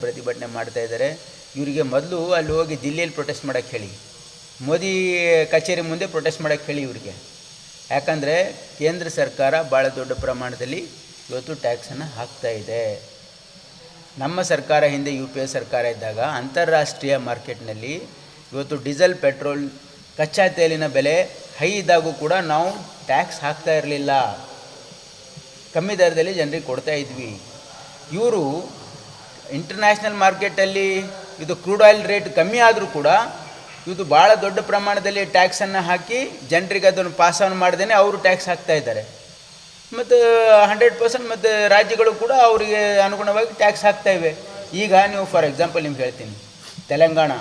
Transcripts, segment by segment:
ಪ್ರತಿಭಟನೆ ಮಾಡ್ತಾ ಇದ್ದಾರೆ. ಇವರಿಗೆ ಮೊದಲು ಅಲ್ಲಿ ಹೋಗಿ ದಿಲ್ಲಿಯಲ್ಲಿ ಪ್ರೊಟೆಸ್ಟ್ ಮಾಡೋಕ್ಕೆ ಹೇಳಿ, ಮೋದಿ ಕಚೇರಿ ಮುಂದೆ ಪ್ರೊಟೆಸ್ಟ್ ಮಾಡೋಕ್ಕೆ ಹೇಳಿ ಇವರಿಗೆ. ಯಾಕಂದರೆ ಕೇಂದ್ರ ಸರ್ಕಾರ ಭಾಳ ದೊಡ್ಡ ಪ್ರಮಾಣದಲ್ಲಿ ಇವತ್ತು ಟ್ಯಾಕ್ಸನ್ನು ಹಾಕ್ತಾ ಇದೆ. ನಮ್ಮ ಸರ್ಕಾರ ಹಿಂದೆ UPA ಸರ್ಕಾರ ಇದ್ದಾಗ ಅಂತಾರಾಷ್ಟ್ರೀಯ ಮಾರ್ಕೆಟ್ನಲ್ಲಿ ಇವತ್ತು ಡೀಸೆಲ್, ಪೆಟ್ರೋಲ್, ಕಚ್ಚಾ ತೇಲಿನ ಬೆಲೆ ಹೈ ಇದ್ದಾಗೂ ಕೂಡ ನಾವು ಟ್ಯಾಕ್ಸ್ ಹಾಕ್ತಾ ಇರಲಿಲ್ಲ, ಕಮ್ಮಿ ದರದಲ್ಲಿ ಜನರಿಗೆ ಕೊಡ್ತಾ ಇದ್ವಿ. ಇವರು ಇಂಟರ್ನ್ಯಾಷನಲ್ ಮಾರ್ಕೆಟಲ್ಲಿ ಇದು ಕ್ರೂಡ್ ಆಯಿಲ್ ರೇಟ್ ಕಮ್ಮಿ ಆದರೂ ಕೂಡ ಇದು ಭಾಳ ದೊಡ್ಡ ಪ್ರಮಾಣದಲ್ಲಿ ಟ್ಯಾಕ್ಸನ್ನು ಹಾಕಿ ಜನರಿಗೆ ಅದನ್ನು ಪಾಸ್ ಆನ್ ಮಾಡ್ದೇ ಅವರು ಟ್ಯಾಕ್ಸ್ ಹಾಕ್ತಾ ಇದ್ದಾರೆ. ಮತ್ತು 100% ಮತ್ತು ರಾಜ್ಯಗಳು ಕೂಡ ಅವರಿಗೆ ಅನುಗುಣವಾಗಿ ಟ್ಯಾಕ್ಸ್ ಹಾಕ್ತಾ ಇವೆ. ಈಗ ನೀವು ಫಾರ್ ಎಕ್ಸಾಂಪಲ್ ನಿಮ್ಗೆ ಹೇಳ್ತೀನಿ, ತೆಲಂಗಾಣ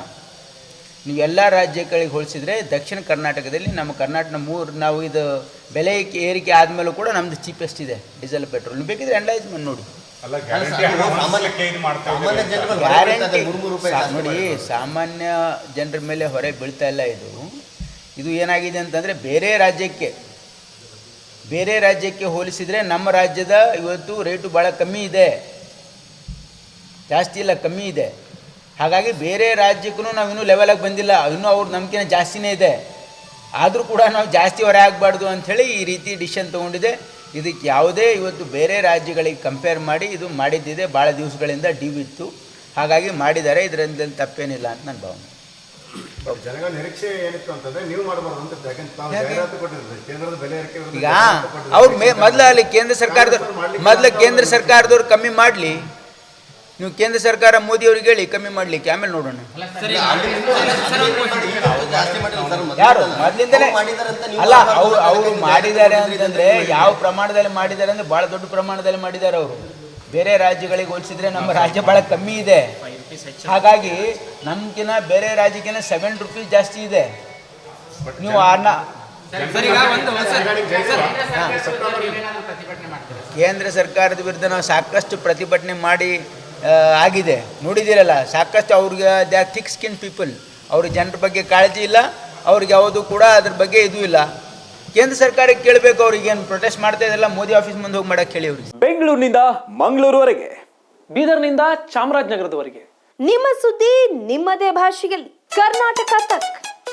ನೀವು ಎಲ್ಲ ರಾಜ್ಯಗಳಿಗೆ ಹೋಲಿಸಿದರೆ ದಕ್ಷಿಣ ಕರ್ನಾಟಕದಲ್ಲಿ ನಮ್ಮ ಕರ್ನಾಟಕ ನಾವು ಇದು ಬೆಲೆ ಏರಿಕೆ ಆದಮೇಲೂ ಕೂಡ ನಮ್ಮದು ಚೀಪೆಸ್ಟ್ ಇದೆ ಡೀಸೆಲ್, ಪೆಟ್ರೋಲ್. ನೀವು ಬೇಕಿದ್ರೆ ಅನಲೈಸ್ ನೋಡಿ. ಗ್ಯಾರಂಟಿ ನೋಡಿ, ಸಾಮಾನ್ಯ ಜನರ ಮೇಲೆ ಹೊರೆ ಬೀಳ್ತಾ ಇಲ್ಲ. ಇದು ಏನಾಗಿದೆ ಅಂತಂದರೆ ಬೇರೆ ರಾಜ್ಯಕ್ಕೆ ಹೋಲಿಸಿದರೆ ನಮ್ಮ ರಾಜ್ಯದ ಇವತ್ತು ರೇಟು ಭಾಳ ಕಮ್ಮಿ ಇದೆ, ಜಾಸ್ತಿ ಇಲ್ಲ, ಕಮ್ಮಿ ಇದೆ. ಹಾಗಾಗಿ ಬೇರೆ ರಾಜ್ಯಕ್ಕೂ ನಾವು ಇನ್ನೂ ಲೆವೆಲಾಗಿ ಬಂದಿಲ್ಲ, ಇನ್ನೂ ಅವ್ರ ನಂಬಿಕೆನ ಜಾಸ್ತಿನೇ ಇದೆ. ಆದರೂ ಕೂಡ ನಾವು ಜಾಸ್ತಿ ಹೊರೆ ಆಗಬಾರ್ದು ಅಂಥೇಳಿ ಈ ರೀತಿ ಡಿಸಿಷನ್ ತೊಗೊಂಡಿದೆ. ಇದಕ್ಕೆ ಯಾವುದೇ ಇವತ್ತು ಬೇರೆ ರಾಜ್ಯಗಳಿಗೆ ಕಂಪೇರ್ ಮಾಡಿ ಇದು ಮಾಡಿದ್ದಿದೆ, ಭಾಳ ದಿವಸಗಳಿಂದ ಡ್ಯೂ ಇತ್ತು, ಹಾಗಾಗಿ ಮಾಡಿದ್ದಾರೆ. ಇದರಿಂದ ತಪ್ಪೇನಿಲ್ಲ ಅಂತ ನನ್ನ ಭಾವನೆ. ಜನಗಳ ನಿರೀಕ್ಷೆ ಏನಿತ್ತು ಅಂತಂದ್ರೆ ನೀವು ಮಾಡಬಾರ್ದು ಅಂತ, ಈಗ ಅವ್ರು ಮೊದಲು ಅಲ್ಲಿ ಕೇಂದ್ರ ಸರ್ಕಾರದವ್ರು ಕಮ್ಮಿ ಮಾಡಲಿ. ನೀವು ಕೇಂದ್ರ ಸರ್ಕಾರ ಮೋದಿ ಅವ್ರಿಗೆ ಹೇಳಿ ಕಮ್ಮಿ ಮಾಡಲಿಕ್ಕೆ, ಆಮೇಲೆ ನೋಡೋಣ. ಯಾರು ಮೊದಲಿಂದಲೇ ಅಲ್ಲ, ಅವರು ಮಾಡಿದ್ದಾರೆ ಅಂತಂದರೆ ಯಾವ ಪ್ರಮಾಣದಲ್ಲಿ ಮಾಡಿದ್ದಾರೆ ಅಂದರೆ ಭಾಳ ದೊಡ್ಡ ಪ್ರಮಾಣದಲ್ಲಿ ಮಾಡಿದ್ದಾರೆ. ಅವರು ಬೇರೆ ರಾಜ್ಯಗಳಿಗೆ ಹೋಲಿಸಿದ್ರೆ ನಮ್ಮ ರಾಜ್ಯ ಭಾಳ ಕಮ್ಮಿ ಇದೆ. ಹಾಗಾಗಿ ನಮ್ಗಿನ ಬೇರೆ ರಾಜ್ಯಕ್ಕಿಂತ 7 ರೂಪೀಸ್ ಜಾಸ್ತಿ ಇದೆ. ನೀವು ಕೇಂದ್ರ ಸರ್ಕಾರದ ವಿರುದ್ಧ ನಾವು ಸಾಕಷ್ಟು ಪ್ರತಿಭಟನೆ ಮಾಡಿ ಆಗಿದೆ, ನೋಡಿದ್ದೀರಲ್ಲ. ಸಾಕಷ್ಟು ಅವ್ರಿಗೆ they are thick skin people. ಅವ್ರಿಗೆ ಜನರ ಬಗ್ಗೆ ಕಾಳಜಿ ಇಲ್ಲ, ಅವ್ರಿಗೆ ಯಾವುದು ಕೂಡ ಅದ್ರ ಬಗ್ಗೆ ಇದು ಇಲ್ಲ. ಕೇಂದ್ರ ಸರ್ಕಾರಕ್ಕೆ ಕೇಳಬೇಕು, ಅವ್ರಿಗೇನು ಪ್ರೊಟೆಸ್ಟ್ ಮಾಡ್ತಾ ಇದೆಲ್ಲ ಮೋದಿ ಆಫೀಸ್ ಮುಂದೆ ಹೋಗಿ ಮಾಡಕ್ಕೆ ಹೇಳಿ ಅವ್ರಿಗೆ. ಬೆಂಗಳೂರಿನಿಂದ ಮಂಗಳೂರುವರೆಗೆ, ಬೀದರ್ನಿಂದ ಚಾಮರಾಜನಗರದವರೆಗೆ ನಿಮ್ಮ ಸುದ್ದಿ ನಿಮ್ಮದೇ ಭಾಷೆಯಲ್ಲಿ. ಕರ್ನಾಟಕ ತಕ್.